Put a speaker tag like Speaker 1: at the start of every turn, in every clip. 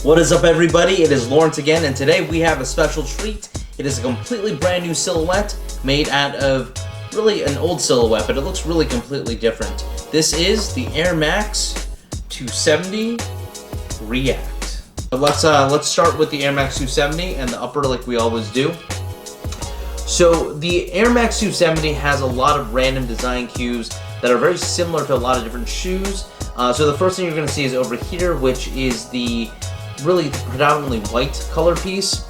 Speaker 1: What is up, everybody? It is Lawrence again, and today we have a special treat. It is a completely brand new silhouette made out of really an old silhouette, but it looks really completely different. This is the Air Max 270 React. But let's start with the Air Max 270 and the upper, like we always do. So the Air Max 270 has a lot of random design cues that are very similar to a lot of different shoes. So the first thing you're going to see is over here, which is the really predominantly white color piece.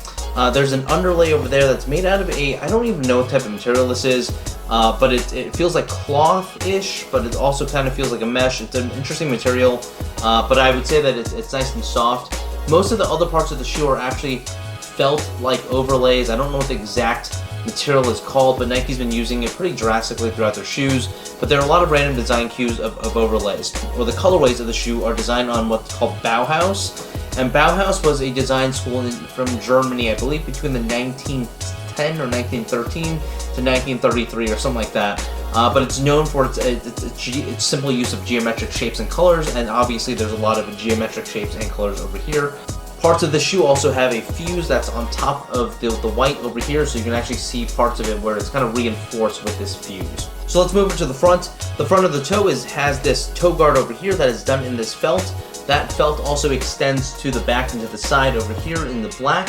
Speaker 1: There's an underlay over there that's made out of I don't even know what type of material this is, but it feels like cloth-ish, but it also kind of feels like a mesh. It's an interesting material, but I would say that it's nice and soft. Most of the other parts of the shoe are actually felt-like overlays. I don't know what the exact material is called, but Nike's been using it pretty drastically throughout their shoes. But there are a lot of random design cues of overlays. Well, the colorways of the shoe are designed on what's called Bauhaus. And Bauhaus was a design school from Germany, I believe between the 1910 or 1913 to 1933 or something like that. But it's known for its simple use of geometric shapes and colors, and obviously there's a lot of geometric shapes and colors over here. Parts of the shoe also have a fuse that's on top of the white over here, so you can actually see parts of it where it's kind of reinforced with this fuse. So let's move to the front. The front of the toe has this toe guard over here that is done in this felt. That felt also extends to the back and to the side over here in the black.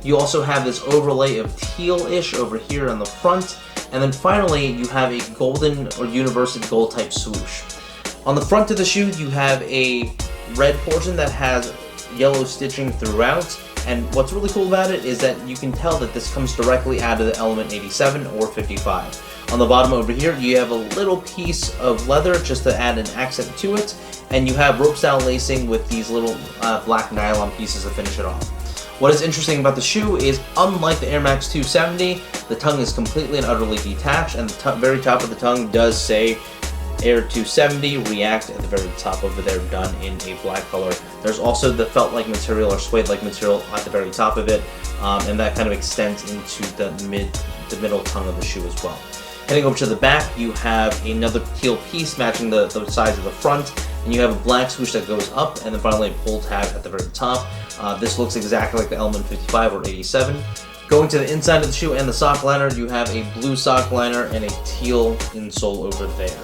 Speaker 1: You also have this overlay of teal-ish over here on the front. And then finally, you have a golden or university gold type swoosh. On the front of the shoe, you have a red portion that has yellow stitching throughout. And what's really cool about it is that you can tell that this comes directly out of the element 87 or 55. On the bottom over here, you have a little piece of leather just to add an accent to it, and you have rope style lacing with these little black nylon pieces to finish it off. What is interesting about the shoe is, unlike the Air Max 270, the tongue is completely and utterly detached, and the very top of the tongue does say Air 270 React at the very top over there, done in a black color. There's also the felt-like material or suede-like material at the very top of it, and that kind of extends into the middle tongue of the shoe as well. Heading over to the back, you have another teal piece matching the size of the front, and you have a black swoosh that goes up, and then finally a pull tab at the very top. This looks exactly like the element 55 or 87. Going to the inside of the shoe and the sock liner, you have a blue sock liner and a teal insole over there.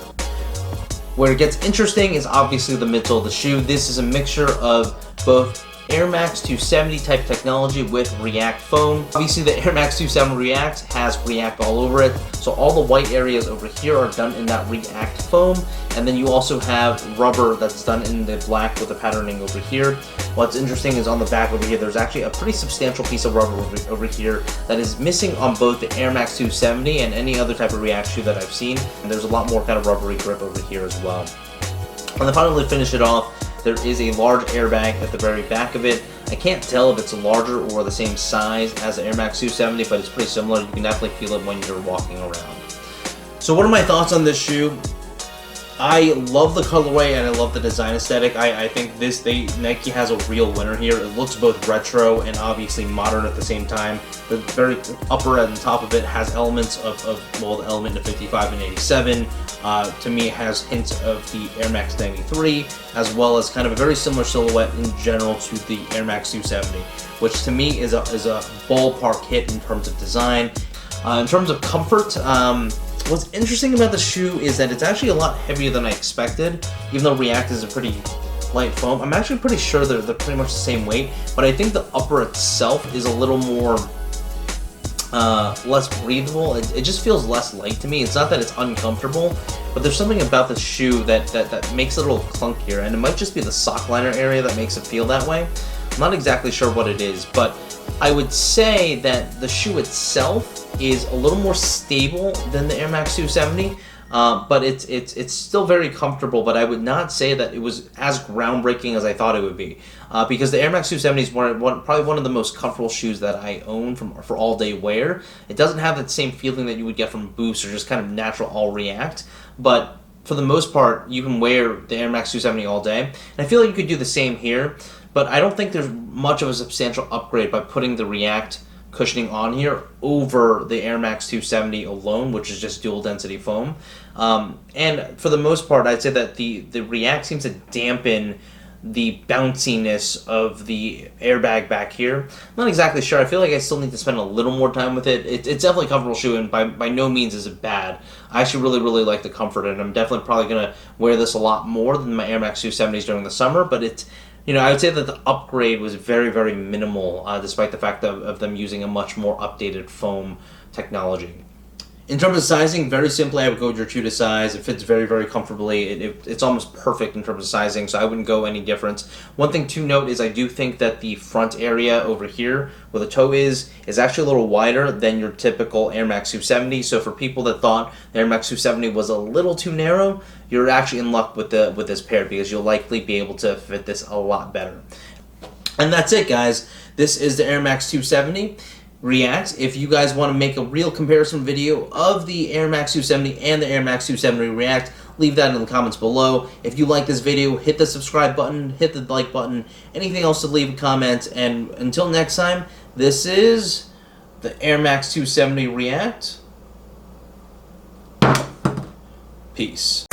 Speaker 1: Where it gets interesting is obviously the midsole of the shoe. This is a mixture of both Air Max 270 type technology with React foam. Obviously the Air Max 270 React has React all over it, so all the white areas over here are done in that React foam, and then you also have rubber that's done in the black with the patterning over here. What's interesting is on the back over here, there's actually a pretty substantial piece of rubber over here that is missing on both the Air Max 270 and any other type of React shoe that I've seen, and there's a lot more kind of rubbery grip over here as well. And then finally, to finish it off, there is a large airbag at the very back of it. I can't tell if it's larger or the same size as the Air Max 270, but it's pretty similar. You can definitely feel it when you're walking around. So what are my thoughts on this shoe? I love the colorway and I love the design aesthetic. I think Nike has a real winner here. It looks both retro and obviously modern at the same time. The very upper and top of it has elements of well, the element of 55 and 87. To me, it has hints of the Air Max 93, as well as kind of a very similar silhouette in general to the Air Max 270, which to me is a ballpark hit in terms of design. In terms of comfort, what's interesting about the shoe is that it's actually a lot heavier than I expected, even though React is a pretty light foam. I'm actually pretty sure they're pretty much the same weight, but I think the upper itself is a little more less breathable. It just feels less light to me. It's not that it's uncomfortable, but there's something about the shoe that makes it a little clunkier, and it might just be the sock liner area that makes it feel that way. I'm not exactly sure what it is, but I would say that the shoe itself is a little more stable than the Air Max 270, but it's still very comfortable, but I would not say that it was as groundbreaking as I thought it would be, because the Air Max 270 is probably one of the most comfortable shoes that I own for all day wear. It doesn't have that same feeling that you would get from Boost or just kind of natural all React, but for the most part, you can wear the Air Max 270 all day, and I feel like you could do the same here, but I don't think there's much of a substantial upgrade by putting the React cushioning on here over the Air Max 270 alone, which is just dual density foam. And for the most part, I'd say that the React seems to dampen the bounciness of the airbag back here. I'm not exactly sure. I feel like I still need to spend a little more time with it. It's definitely a comfortable shoe, and by no means is it bad. I actually really like the comfort, and I'm definitely probably going to wear this a lot more than my Air Max 270s during the summer, but it's, you know, I would say that the upgrade was very minimal, despite the fact of them using a much more updated foam technology. In terms of sizing, very simply, I would go with your true to size. It fits very comfortably. It's almost perfect in terms of sizing, so I wouldn't go any difference. One thing to note is I do think that the front area over here, where the toe is actually a little wider than your typical Air Max 270. So for people that thought the Air Max 270 was a little too narrow, you're actually in luck with this pair, because you'll likely be able to fit this a lot better. And that's it, guys. This is the Air Max 270 React. If you guys want to make a real comparison video of the Air Max 270 and the Air Max 270 React, leave that in the comments below. If you like this video, hit the subscribe button, hit the like button, anything else to leave a comment, and until next time, this is the Air Max 270 React. Peace.